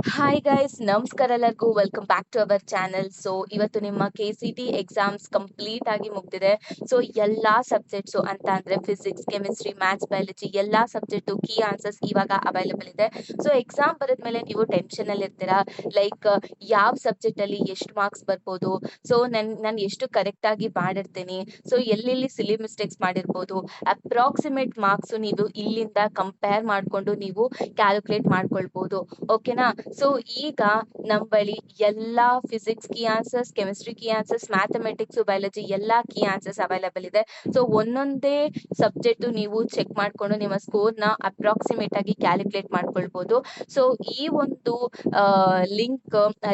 Hi guys, ನಮಸ್ಕಾರ ಎಲ್ಲರಿಗೂ. Welcome back to our channel. So ಇವತ್ತು ನಿಮ್ಮ KCT ಎಕ್ಸಾಮ್ಸ್ ಕಂಪ್ಲೀಟ್ ಆಗಿ ಮುಗ್ದಿದೆ. ಸೊ ಎಲ್ಲಾ ಸಬ್ಜೆಕ್ಟ್ಸು ಅಂತ ಅಂದ್ರೆ ಫಿಸಿಕ್ಸ್, ಕೆಮಿಸ್ಟ್ರಿ, ಮ್ಯಾಥ್ಸ್, ಬಯಾಲಜಿ ಎಲ್ಲಾ ಸಬ್ಜೆಕ್ಟು ಕೀ ಆನ್ಸರ್ಸ್ ಇವಾಗ ಅವೈಲೇಬಲ್ ಇದೆ. ಸೊ ಎಕ್ಸಾಮ್ ಬರೆದ್ಮೇಲೆ ನೀವು ಟೆನ್ಷನ್ ಅಲ್ಲಿ ಇರ್ತೀರಾ, ಲೈಕ್ ಯಾವ ಸಬ್ಜೆಕ್ಟ್ ಅಲ್ಲಿ ಎಷ್ಟು ಮಾರ್ಕ್ಸ್ ಬರ್ಬೋದು, ಸೊ ನಾನು ಎಷ್ಟು ಕರೆಕ್ಟ್ ಆಗಿ ಮಾಡಿರ್ತೀನಿ, ಸೊ ಎಲ್ಲೆಲ್ಲಿ ಸಿಲಿ ಮಿಸ್ಟೇಕ್ಸ್ ಮಾಡಿರ್ಬೋದು, ಅಪ್ರಾಕ್ಸಿಮೇಟ್ ಮಾರ್ಕ್ಸ್ ನೀವು ಇಲ್ಲಿಂದ ಕಂಪೇರ್ ಮಾಡ್ಕೊಂಡು ನೀವು ಕ್ಯಾಲ್ಕುಲೇಟ್ ಮಾಡ್ಕೊಳ್ಬೋದು. ಓಕೆನಾ? ಸೊ ಈಗ ನಮ್ ಬಳಿ ಎಲ್ಲಾ physics key answers, chemistry key answers, mathematics, biology ಎಲ್ಲಾ ಕೀ ಆನ್ಸರ್ಸ್ ಅವೈಲೇಬಲ್ ಇದೆ. ಸೊ ಒಂದೊಂದೇ ಸಬ್ಜೆಕ್ಟ್ ನೀವು ಚೆಕ್ ಮಾಡ್ಕೊಂಡು ನಿಮ್ಮ ಸ್ಕೋರ್ ನ ಅಪ್ರಾಕ್ಸಿಮೇಟ್ ಆಗಿ ಕ್ಯಾಲ್ಕುಲೇಟ್ ಮಾಡ್ಕೊಳ್ಬಹುದು. ಸೊ ಈ ಒಂದು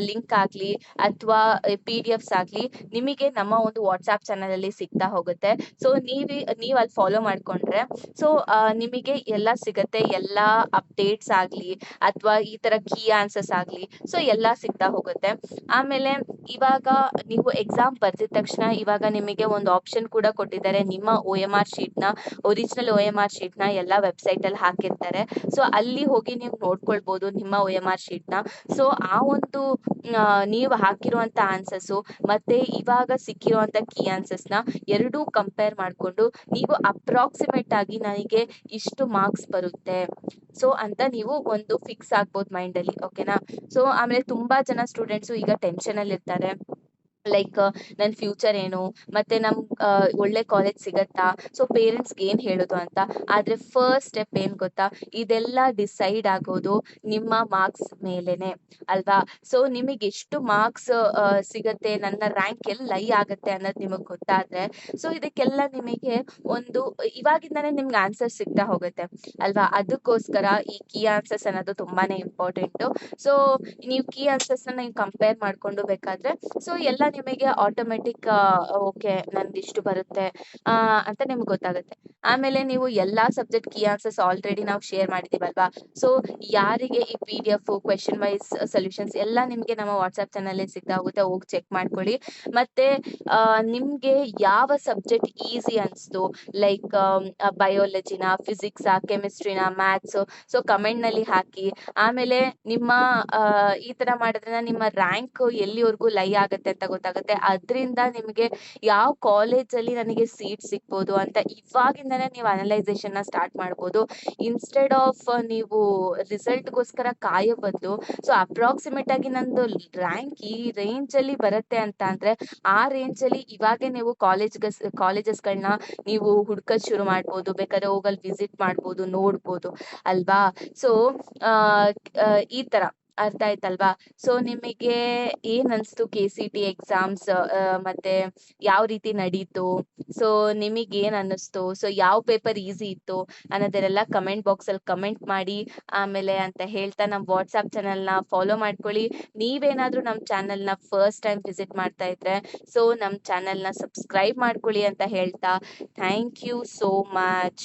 ಲಿಂಕ್ ಆಗ್ಲಿ ಅಥವಾ PDFs ಆಗ್ಲಿ ನಿಮಗೆ ನಮ್ಮ ಒಂದು ವಾಟ್ಸ್ಆಪ್ ಚಾನಲ್ ಅಲ್ಲಿ ಸಿಗ್ತಾ ಹೋಗುತ್ತೆ. ಸೊ ನೀವ್ ಅಲ್ಲಿ ಫಾಲೋ ಮಾಡ್ಕೊಂಡ್ರೆ ಸೊ ನಿಮಗೆ ಎಲ್ಲ ಸಿಗತ್ತೆ, ಎಲ್ಲಾ ಅಪ್ಡೇಟ್ಸ್ ಆಗ್ಲಿ ಅಥವಾ ಈ ತರ ಕೀ ಆನ್ಸರ್ಸ್ ಆಗ್ಲಿ, ಸೊ ಎಲ್ಲಾ ಸಿಗ್ತಾ ಹೋಗುತ್ತೆ. ಆಮೇಲೆ ಇವಾಗ ನೀವು ಎಕ್ಸಾಮ್ ಬರ್ದಿದ ತಕ್ಷಣ ಇವಾಗ ನಿಮಗೆ ಒಂದು ಆಪ್ಷನ್ ಕೂಡ ಕೊಟ್ಟಿದ್ದಾರೆ. ನಿಮ್ಮ OMR ಶೀಟ್ ನ, ಒರಿಜಿನಲ್ OMR ಶೀಟ್ ನ ಎಲ್ಲ ವೆಬ್ಸೈಟ್ ಅಲ್ಲಿ ಹಾಕಿರ್ತಾರೆ. ಸೊ ಅಲ್ಲಿ ಹೋಗಿ ನೀವು ನೋಡ್ಕೊಳ್ಬಹುದು ನಿಮ್ಮ OMR ಶೀಟ್ ನ. ಸೊ ಆ ಒಂದು ನೀವು ಹಾಕಿರುವಂತ ಆನ್ಸರ್ಸ್ ಮತ್ತೆ ಇವಾಗ ಸಿಕ್ಕಿರುವಂತ ಕೀ ಆನ್ಸರ್ಸ್ ನ ಎರಡೂ ಕಂಪೇರ್ ಮಾಡ್ಕೊಂಡು ನೀವು ಅಪ್ರಾಕ್ಸಿಮೇಟ್ ಆಗಿ ನನಗೆ ಇಷ್ಟು ಮಾರ್ಕ್ಸ್ ಬರುತ್ತೆ ಸೊ ಅಂತ ನೀವು ಒಂದು ಫಿಕ್ಸ್ ಆಗ್ಬೋದು ಮೈಂಡ್ ಅಲ್ಲಿ. ಓಕೆನಾ? ಸೊ ಆಮೇಲೆ ತುಂಬಾ ಜನ ಸ್ಟೂಡೆಂಟ್ಸ್ ಈಗ ಟೆನ್ಷನ್ ಅಲ್ಲಿ ಇರ್ತಾರೆ, ಲೈಕ್ ನನ್ ಫ್ಯೂಚರ್ ಏನು, ಮತ್ತೆ ಒಳ್ಳೆ ಕಾಲೇಜ್ ಸಿಗತ್ತಾ, ಸೊ ಪೇರೆಂಟ್ಸ್ಗೆ ಏನ್ ಹೇಳೋದು ಅಂತ. ಆದ್ರೆ ಫಸ್ಟ್ ಸ್ಟೆಪ್ ಏನ್ ಗೊತ್ತಾ, ಇದೆಲ್ಲ ಡಿಸೈಡ್ ಆಗೋದು ನಿಮ್ಮ ಮಾರ್ಕ್ಸ್ ಮೇಲೆನೆ ಅಲ್ವಾ? ಸೊ ನಿಮಗೆ ಎಷ್ಟು ಮಾರ್ಕ್ಸ್ ಸಿಗತ್ತೆ, ನನ್ನ ರ್ಯಾಂಕ್ ಎಲ್ಲಿ ಲೈ ಆಗತ್ತೆ ಅನ್ನೋದು ನಿಮಗ್ ಗೊತ್ತಾದ್ರೆ ಸೊ ಇದಕ್ಕೆಲ್ಲ ನಿಮಗೆ ಒಂದು ಇವಾಗಿಂದಾನೇ ನಿಮ್ಗೆ ಆನ್ಸರ್ ಸಿಗ್ತಾ ಹೋಗುತ್ತೆ ಅಲ್ವಾ? ಅದಕ್ಕೋಸ್ಕರ ಈ ಕೀ ಆನ್ಸರ್ಸ್ ಅನ್ನೋದು ತುಂಬಾನೇ ಇಂಪಾರ್ಟೆಂಟ್. ಸೊ ನೀವು ಕೀ ಆನ್ಸರ್ಸ್ ನ ನೀವು ಕಂಪೇರ್ ಮಾಡ್ಕೊಂಡು ಬೇಕಾದ್ರೆ ಸೊ ಎಲ್ಲ ನಿಮಗೆ ಆಟೋಮೆಟಿಕ್ ಓಕೆ ನನ್ಗೆ ಇಷ್ಟು ಬರುತ್ತೆ ಅಂತ ನಿಮ್ಗೆ ಗೊತ್ತಾಗುತ್ತೆ. ಆಮೇಲೆ ನೀವು ಎಲ್ಲಾ ಸಬ್ಜೆಕ್ಟ್ ಕೀ ಆನ್ಸರ್ಸ್ ಆಲ್ರೆಡಿ ನಾವು ಶೇರ್ ಮಾಡಿದೀವಲ್ವಾ? ಸೊ ಯಾರಿಗೆ ಈ PDF ಕ್ವೆಶನ್ ವೈಸ್ ಸೊಲ್ಯೂಷನ್ಸ್ ಎಲ್ಲ ನಿಮ್ಗೆ ನಮ್ಮ ವಾಟ್ಸ್ಆಪ್ ಚಾನಲ್ ಸಿಗ್ತಾ ಹೋಗುತ್ತೆ, ಹೋಗಿ ಚೆಕ್ ಮಾಡ್ಕೊಳ್ಳಿ. ಮತ್ತೆ ನಿಮ್ಗೆ ಯಾವ ಸಬ್ಜೆಕ್ಟ್ ಈಸಿ ಅನ್ಸ್ತು, ಲೈಕ್ ಬಯೋಲಜಿನ, ಫಿಸಿಕ್ಸಾ, ಕೆಮಿಸ್ಟ್ರಿನ, ಮ್ಯಾಥ್ಸ್, ಸೊ ಕಮೆಂಟ್ ನಲ್ಲಿ ಹಾಕಿ. ಆಮೇಲೆ ನಿಮ್ಮ ಈ ತರ ಮಾಡೋದ್ರಿಂದ ನಿಮ್ಮ ರ್ಯಾಂಕ್ ಎಲ್ಲಿವರೆಗೂ ಲೈ ಆಗತ್ತೆ ಅಂತ ಗೊತ್ತಾಗುತ್ತೆ. ಅದರಿಂದ ನಿಮಗೆ ಯಾವ ಕಾಲೇಜ್ ಅಲ್ಲಿ ನನಗೆ ಸೀಟ್ ಸಿಗ್ಬೋದು ಅಂತ ಇವಾಗಿಂದಾನೇ ನೀವು ಅನಲೈಸೇಷನ್ ನ ಸ್ಟಾರ್ಟ್ ಮಾಡ್ಬೋದು. ಇನ್ಸ್ಟೆಡ್ ಆಫ್ ನೀವು ರಿಸಲ್ಟ್ ಗೋಸ್ಕರ ಕಾಯೋ ಬದಲು ಸೊ ಅಪ್ರಾಕ್ಸಿಮೇಟ್ ಆಗಿ ನಂದು ರ್ಯಾಂಕ್ ಈ ರೇಂಜ್ ಅಲ್ಲಿ ಬರುತ್ತೆ ಅಂತ ಅಂದ್ರೆ ಆ ರೇಂಜ್ ಅಲ್ಲಿ ಇವಾಗೆ ನೀವು ಕಾಲೇಜಸ್ಗಳನ್ನ ನೀವು ಹುಡ್ಕಕ್ ಶುರು ಮಾಡ್ಬೋದು. ಬೇಕಾದ್ರೆ ಹೋಗಲ್ ವಿಸಿಟ್ ಮಾಡ್ಬೋದು, ನೋಡ್ಬೋದು ಅಲ್ವಾ? ಸೊ ಆ ಈ ತರ ಅರ್ಥ ಆಯ್ತಲ್ವಾ? ಸೊ ನಿಮಗೆ ಏನ್ ಅನ್ಸ್ತು KCT ಎಕ್ಸಾಮ್ಸ್, ಮತ್ತೆ ಯಾವ ರೀತಿ ನಡೀತು, ಸೊ ನಿಮಗೆ ಏನ್ ಅನ್ನಿಸ್ತು, ಸೊ ಯಾವ ಪೇಪರ್ ಈಸಿ ಇತ್ತು ಅನ್ನೋದನ್ನೆಲ್ಲ ಕಮೆಂಟ್ ಬಾಕ್ಸ್ ಅಲ್ಲಿ ಕಮೆಂಟ್ ಮಾಡಿ. ಆಮೇಲೆ ಅಂತ ಹೇಳ್ತಾ ನಮ್ ವಾಟ್ಸ್ಆಪ್ ಚಾನಲ್ ನ ಫಾಲೋ ಮಾಡ್ಕೊಳ್ಳಿ. ನೀವೇನಾದ್ರೂ ನಮ್ ಚಾನಲ್ ನ ಫಸ್ಟ್ ಟೈಮ್ ವಿಸಿಟ್ ಮಾಡ್ತಾ ಇದ್ರೆ ಸೊ ನಮ್ ಚಾನಲ್ ನ ಸಬ್ಸ್ಕ್ರೈಬ್ ಮಾಡ್ಕೊಳ್ಳಿ ಅಂತ ಹೇಳ್ತಾ ಥ್ಯಾಂಕ್ ಯು ಸೋ ಮಚ್.